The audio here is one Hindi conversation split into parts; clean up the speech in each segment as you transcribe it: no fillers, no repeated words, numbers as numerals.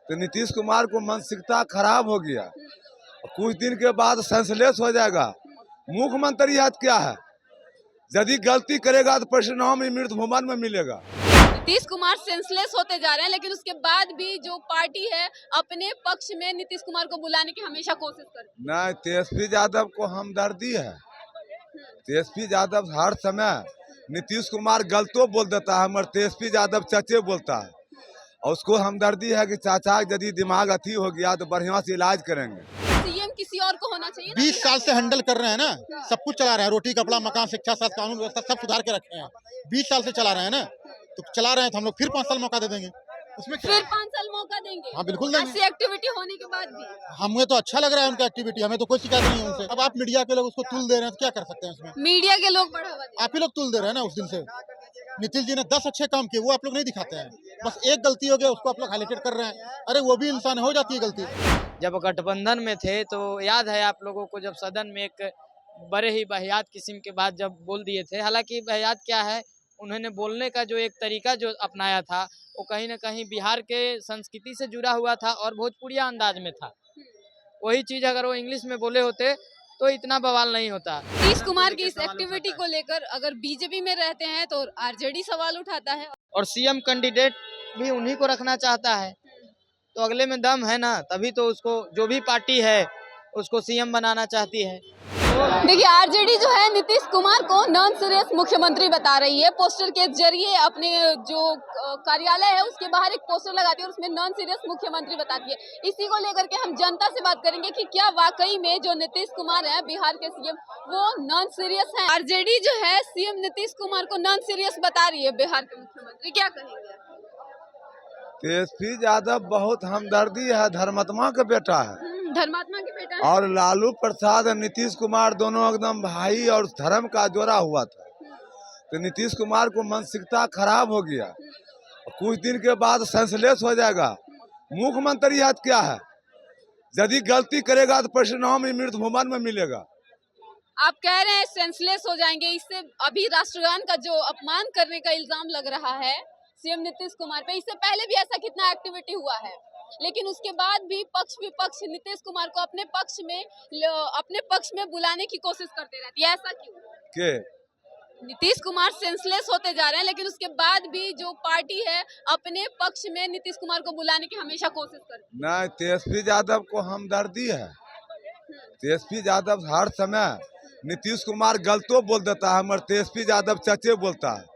तो नीतीश कुमार को मानसिकता खराब हो गया, कुछ दिन के बाद सेंसलेस हो जाएगा। मुख्यमंत्री याद क्या है, यदि गलती करेगा तो परिणाम मृत्यु भूमन में मिलेगा। नीतीश कुमार सेंसलेस होते जा रहे हैं, लेकिन उसके बाद भी जो पार्टी है अपने पक्ष में नीतीश कुमार को बुलाने की हमेशा कोशिश करती है। नहीं, तेजस्वी यादव को हमदर्दी है। तेजस्वी यादव हर समय नीतीश कुमार गलतो बोल देता है, मगर तेजस्वी यादव चचे बोलता है, और उसको हमदर्दी है कि चाचा यदि दिमाग अथी हो गया तो बढ़िया से इलाज करेंगे। सीएम किसी और को होना चाहिए। 20 साल से हैंडल कर रहे हैं ना, सब कुछ चला रहे हैं, रोटी कपड़ा मकान शिक्षा स्वास्थ्य कानून व्यवस्था सब सुधार के रखे हैं। 20 साल से चला रहे हैं ना, तो चला रहे हैं तो हम लोग फिर 5 साल मौका दे देंगे। उसमें फिर 5 साल मौका देंगे। हाँ बिल्कुल देंगे। ऐसी एक्टिविटी होने के बाद भी हमें तो अच्छा लग रहा है उनका एक्टिविटी, हमें तो कोई शिकायत नहीं है उनसे। अब आप मीडिया के लोग उसको तुल दे रहे हैं तो क्या कर सकते हैं उसमें? मीडिया के लोग बढ़ावा दे। आप ही लोग तुल दे रहे हैं ना उस दिन से। नीतीश जी ने 10 अच्छे काम किए, वो आप लोग नहीं दिखाते हैं, बस एक गलती हो गया उसको आप लोग हाईलाइटेड कर रहे हैं। अरे वो भी इंसान हो जाती है गलती। जब गठबंधन में थे तो याद है आप लोगों को, जब सदन में एक बड़े ही वाहियात किस्म के बात जब बोल दिए थे। हालांकि वाहियात क्या है, उन्होंने बोलने का जो एक तरीका जो अपनाया था वो कहीं ना कहीं बिहार के संस्कृति से जुड़ा हुआ था और भोजपुरिया अंदाज में था। वही चीज़ अगर वो इंग्लिश में बोले होते तो इतना बवाल नहीं होता। नीतीश कुमार की इस एक्टिविटी को लेकर अगर बीजेपी में रहते हैं तो आरजेडी सवाल उठाता है, और सीएम कैंडिडेट भी उन्हीं को रखना चाहता है, तो अगले में दम है ना, तभी तो उसको जो भी पार्टी है उसको सीएम बनाना चाहती है। देखिए आरजेडी जो है नीतीश कुमार को नॉन सीरियस मुख्यमंत्री बता रही है। पोस्टर के जरिए अपने जो कार्यालय है उसके बाहर एक पोस्टर लगाती है और उसमें नॉन सीरियस मुख्यमंत्री बताती है। इसी को लेकर के हम जनता से बात करेंगे कि क्या वाकई में जो नीतीश कुमार है बिहार के सीएम वो नॉन सीरियस है। आरजेडी जो है सीएम नीतीश कुमार को नॉन सीरियस बता रही है बिहार के मुख्यमंत्री, क्या कहेंगे? तेजस्वी यादव बहुत हमदर्दी है, धर्मात्मा का बेटा है, धर्मात्मा के बेटा है। और लालू प्रसाद और नीतीश कुमार दोनों एकदम भाई और धर्म का जोड़ा हुआ था। तो नीतीश कुमार को मानसिकता खराब हो गया, कुछ दिन के बाद सेंसलेस हो जाएगा। मुख्यमंत्री याद क्या है, यदि गलती करेगा तो परिणाम मृत्यु भूमन में मिलेगा। आप कह रहे हैं सेंसलेस हो जाएंगे, इससे अभी राष्ट्रगान का जो अपमान करने का इल्जाम लग रहा है सीएम नीतीश कुमार पे, इससे पहले भी ऐसा कितना एक्टिविटी हुआ है, लेकिन उसके बाद भी पक्ष विपक्ष नीतीश कुमार को अपने पक्ष में बुलाने की कोशिश करते रहती है। ऐसा क्यों? के नीतीश कुमार सेंसलेस होते जा रहे हैं, लेकिन उसके बाद भी जो पार्टी है अपने पक्ष में नीतीश कुमार को बुलाने की हमेशा कोशिश करती है। नहीं, तेजस्वी यादव को हमदर्दी है। तेजस्वी यादव हर समय नीतीश कुमार गलतो बोल देता है, मगर तेजस्वी यादव चचे बोलता है,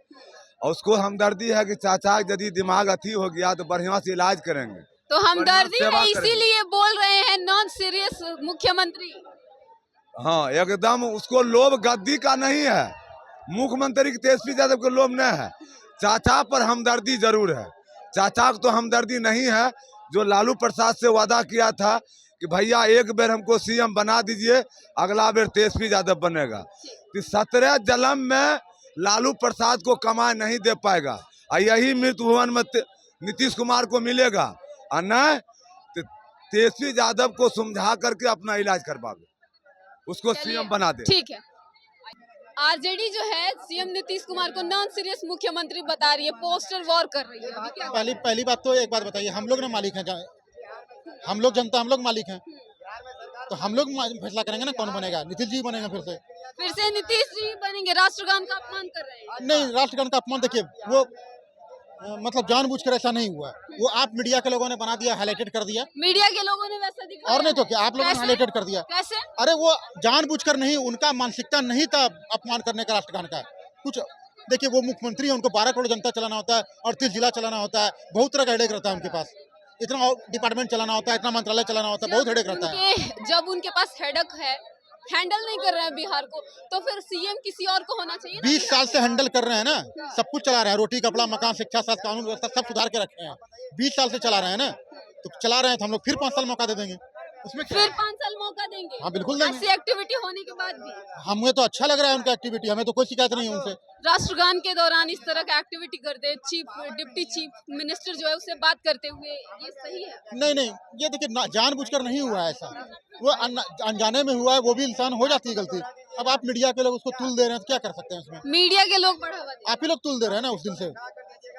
और उसको हमदर्दी है कि चाचा यदि दिमाग अथी हो गया तो बढ़िया से इलाज करेंगे। तो हमदर्दी है इसीलिए बोल रहे हैं नॉन सीरियस मुख्यमंत्री। हाँ एकदम, उसको लोभ गद्दी का नहीं है, मुख्यमंत्री की तेजस्वी यादव को लोभ नहीं है। चाचा पर हमदर्दी जरूर है, चाचा को तो हमदर्दी नहीं है। जो लालू प्रसाद से वादा किया था कि भैया एक बार हमको सीएम बना दीजिए, अगला बार तेजस्वी यादव बनेगा, तो 17 जन्म में लालू प्रसाद को कमाई नहीं दे पाएगा, और यही मृत्यु भवन में नीतीश कुमार को मिलेगा। और न तेजस्वी यादव को समझा करके अपना इलाज करवा दो, उसको सीएम बना दे। ठीक है, आरजेडी जो है सीएम नीतीश कुमार को नॉन सीरियस मुख्यमंत्री बता रही है, पोस्टर वॉर कर रही है। अभी क्या पहली बात तो एक बात बताइए, हम लोग ना मालिक हैं, हम लोग जनता, हम लोग मालिक हैं, तो हम लोग फैसला करेंगे ना कौन बनेगा। नीतीश जी बनेगा फिर से नीतीश जी बनेंगे। राष्ट्रगान का अपमान कर रहे हैं। नहीं, राष्ट्रगान का अपमान देखिए वो मतलब जानबूझकर ऐसा नहीं हुआ, वो आप मीडिया के लोगों ने बना दिया, हाईलाइटेड कर दिया। मीडिया के लोगों ने वैसा दिखाया, और नहीं तो क्या, आप लोगों ने हाईलाइटेड कर दिया। कैसे? अरे वो जानबूझकर नहीं, उनका मानसिकता नहीं था अपमान करने का राष्ट्रगान का। कुछ देखिए, वो मुख्यमंत्री है, उनको 12 करोड़ जनता चलाना होता है, 38 जिला चलाना होता है, बहुत तरह का हेडेक रहता है उनके पास, इतना डिपार्टमेंट चलाना होता है, इतना मंत्रालय चलाना होता है, बहुत हेडेक रहता है। जब उनके पास हेडेक है, हैंडल नहीं कर रहे हैं बिहार को, तो फिर सीएम किसी और को होना चाहिए। 20 साल से हैंडल कर रहे हैं ना, सब कुछ चला रहे हैं, रोटी कपड़ा मकान शिक्षा स्वास्थ्य कानून व्यवस्था सब सुधार के रखे हैं। 20 साल से चला रहे हैं ना, तो चला रहे हैं तो हम लोग फिर 5 साल मौका दे देंगे। उसमें फिर 5 साल मौका देंगे। हाँ बिल्कुल देंगे। ऐसी एक्टिविटी होने के बाद भी हमें तो अच्छा लग रहा है उनका एक्टिविटी, हमें तो कोई शिकायत नहीं है उनसे। राष्ट्रगान के दौरान इस तरह का एक्टिविटी करते, डिप्टी चीफ मिनिस्टर जो है उससे बात करते हुए, ये सही है? नहीं, ये देखिए जानबूझकर नहीं हुआ है ऐसा, वो अनजाने में हुआ है, वो भी इंसान हो जाती है गलती। अब आप मीडिया के लोग उसको तुल दे रहे हैं तो क्या कर सकते हैं उसमें? मीडिया के लोग बढ़ावा दे। आप ही लोग तुल दे रहे हैं ना उस दिन से।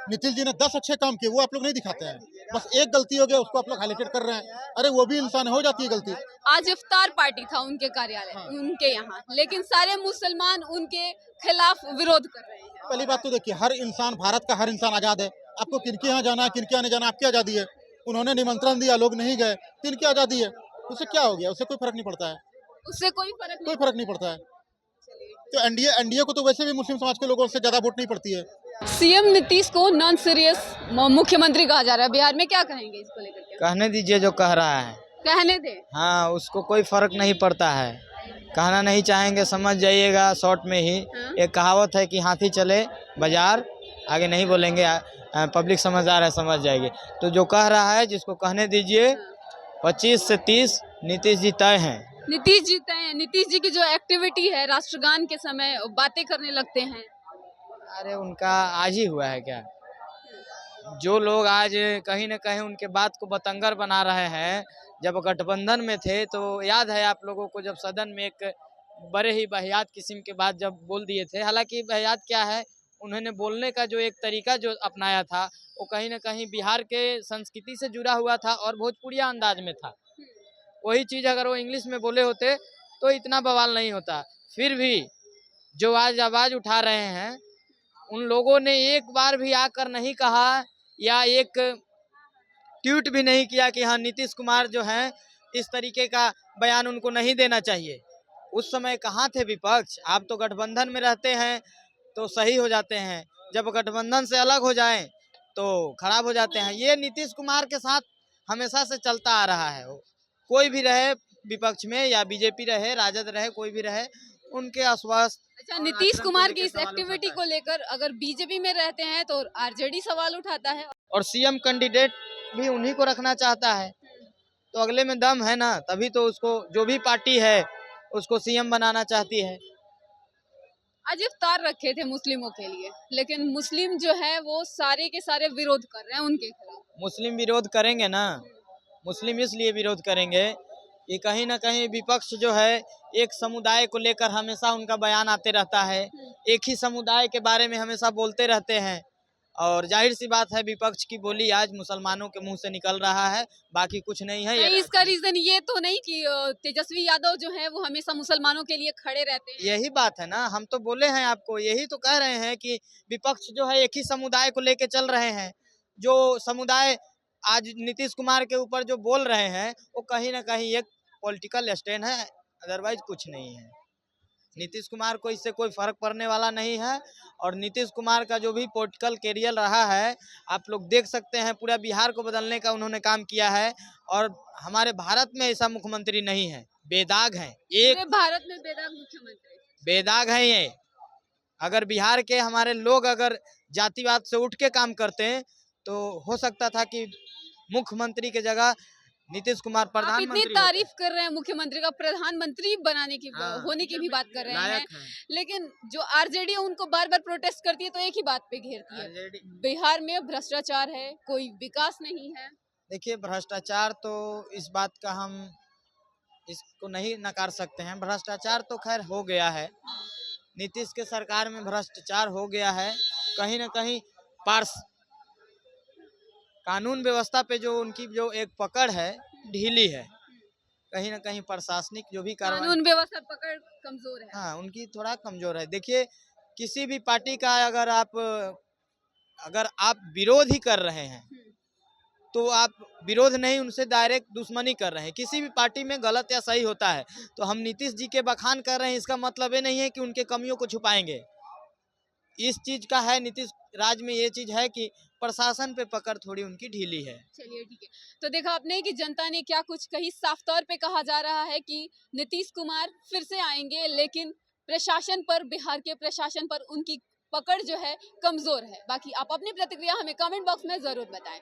नीतीश जी ने 10 अच्छे काम किए, वो आप लोग नहीं दिखाते हैं। बस एक गलती हो गया, उसको आप लोग हाईलाइटेड कर रहे हैं। अरे वो भी इंसान है, हो जाती है गलती। आज इफ्तार पार्टी था उनके कार्यालय, हाँ। उनके यहाँ, लेकिन सारे मुसलमान उनके खिलाफ विरोध कर रहे हैं। पहली बात तो देखिए, हर इंसान, भारत का हर इंसान आज़ाद है। आपको किनके यहाँ जाना है, किनके यहाँ नहीं जाना, आपकी आज़ादी है। उन्होंने निमंत्रण दिया, लोग नहीं गए, तो इनकी आज़ादी है। उससे क्या हो गया? उससे कोई फर्क नहीं पड़ता है, उससे कोई फर्क नहीं पड़ता है। तो एनडीए को तो वैसे भी मुस्लिम समाज के लोगों से ज्यादा वोट नहीं पड़ती है। सीएम नीतीश को नॉन सीरियस मुख्यमंत्री कहा जा रहा है बिहार में, क्या कहेंगे इसको लेकर के? कहने दीजिए जो कह रहा है। कहने दे। हाँ, उसको कोई फर्क नहीं पड़ता है। कहना नहीं चाहेंगे, समझ जाइएगा शॉर्ट में ही। हाँ। एक कहावत है कि हाथी चले बाजार, आगे नहीं बोलेंगे, पब्लिक समझदार है, समझ जाएगी। तो जो कह रहा है, जिसको कहने दीजिए। 25 से 30 नीतीश जी तय हैं। नीतीश जी तय हैं। नीतीश जी की जो एक्टिविटी है, राष्ट्रगान के समय बातें करने लगते हैं। अरे उनका आज ही हुआ है क्या? जो लोग आज कहीं न कहीं उनके बात को बतंगर बना रहे हैं, जब गठबंधन में थे तो याद है आप लोगों को, जब सदन में एक बड़े ही वाहियात किस्म के बात जब बोल दिए थे। हालांकि वाहियात क्या है, उन्होंने बोलने का जो एक तरीका जो अपनाया था, वो कहीं न कहीं बिहार के संस्कृति से जुड़ा हुआ था और भोजपुरिया अंदाज में था। वही चीज़ अगर वो इंग्लिश में बोले होते तो इतना बवाल नहीं होता। फिर भी जो आज आवाज़ उठा रहे हैं, उन लोगों ने एक बार भी आकर नहीं कहा या एक ट्वीट भी नहीं किया कि हाँ नीतीश कुमार जो हैं इस तरीके का बयान उनको नहीं देना चाहिए। उस समय कहाँ थे विपक्ष? आप तो गठबंधन में रहते हैं तो सही हो जाते हैं, जब गठबंधन से अलग हो जाएं तो खराब हो जाते हैं। ये नीतीश कुमार के साथ हमेशा से चलता आ रहा है। कोई भी रहे विपक्ष में, या बीजेपी रहे, राजद रहे, कोई भी रहे, उनके अस्वस्थ। अच्छा, नीतीश कुमार की इस एक्टिविटी को लेकर अगर बीजेपी में रहते हैं तो आरजेडी सवाल उठाता है। और सीएम कैंडिडेट भी उन्हीं को रखना चाहता है, तो अगले में दम है ना, तभी तो उसको, जो भी पार्टी है उसको सीएम बनाना चाहती है। आज इफ्तार रखे थे मुस्लिमों के लिए, लेकिन मुस्लिम जो है वो सारे के सारे विरोध कर रहे हैं उनके खिलाफ। मुस्लिम विरोध करेंगे ना, मुस्लिम इसलिए विरोध करेंगे कि कहीं ना कहीं विपक्ष जो है एक समुदाय को लेकर हमेशा उनका बयान आते रहता है, एक ही समुदाय के बारे में हमेशा बोलते रहते हैं। और जाहिर सी बात है, विपक्ष की बोली आज मुसलमानों के मुंह से निकल रहा है, बाकी कुछ नहीं है। नहीं, इसका रीजन ये तो नहीं कि तेजस्वी यादव जो है वो हमेशा मुसलमानों के लिए खड़े रहते हैं। यही बात है ना, हम तो बोले हैं आपको, यही तो कह रहे हैं कि विपक्ष जो है एक ही समुदाय को लेके चल रहे हैं। जो समुदाय आज नीतीश कुमार के ऊपर जो बोल रहे हैं, वो कहीं ना कहीं एक पॉलिटिकल स्टैंड है, अदरवाइज कुछ नहीं है। नीतीश कुमार को इससे कोई फर्क पड़ने वाला नहीं है। और नीतीश कुमार का जो भी पॉलिटिकल कैरियर रहा है, आप लोग देख सकते हैं, पूरा बिहार को बदलने का उन्होंने काम किया है। और हमारे भारत में ऐसा मुख्यमंत्री नहीं है, बेदाग हैं। एक भारत में बेदाग मुख्यमंत्री, बेदाग हैं ये। अगर बिहार के हमारे लोग अगर जातिवाद से उठ के काम करते हैं तो हो सकता था कि मुख्यमंत्री की जगह नीतीश कुमार आप प्रधानमंत्री इतनी तारीफ कर रहे हैं मुख्यमंत्री का, प्रधानमंत्री बनाने की हाँ, होने की भी बात कर रहे हैं, लायक हैं। लेकिन जो आरजेडी है उनको बार बार प्रोटेस्ट करती है तो एक ही बात पे घेरती है, बिहार में भ्रष्टाचार है, कोई विकास नहीं है। देखिए, भ्रष्टाचार तो इस बात का हम इसको नहीं नकार सकते हैं। भ्रष्टाचार तो खैर हो गया है, नीतीश के सरकार में भ्रष्टाचार हो गया है। कहीं ना कहीं कानून व्यवस्था पे जो उनकी जो एक पकड़ है ढीली है, कहीं ना कहीं प्रशासनिक जो भी कानून व्यवस्था पकड़ कमजोर है। हाँ, उनकी थोड़ा कमजोर है। देखिए, किसी भी पार्टी का अगर आप विरोध ही कर रहे हैं तो आप विरोध नहीं, उनसे डायरेक्ट दुश्मनी कर रहे हैं। किसी भी पार्टी में गलत या सही होता है, तो हम नीतीश जी के बखान कर रहे हैं, इसका मतलब ये नहीं है कि उनके कमियों को छुपाएंगे। इस चीज का है, नीतीश राज में ये चीज है कि प्रशासन पे पकड़ थोड़ी उनकी ढीली है। चलिए ठीक है, तो देखा आपने कि जनता ने क्या कुछ कही। साफ तौर पे कहा जा रहा है कि नीतीश कुमार फिर से आएंगे, लेकिन प्रशासन पर, बिहार के प्रशासन पर उनकी पकड़ जो है कमजोर है। बाकी आप अपनी प्रतिक्रिया हमें कमेंट बॉक्स में जरूर बताएं।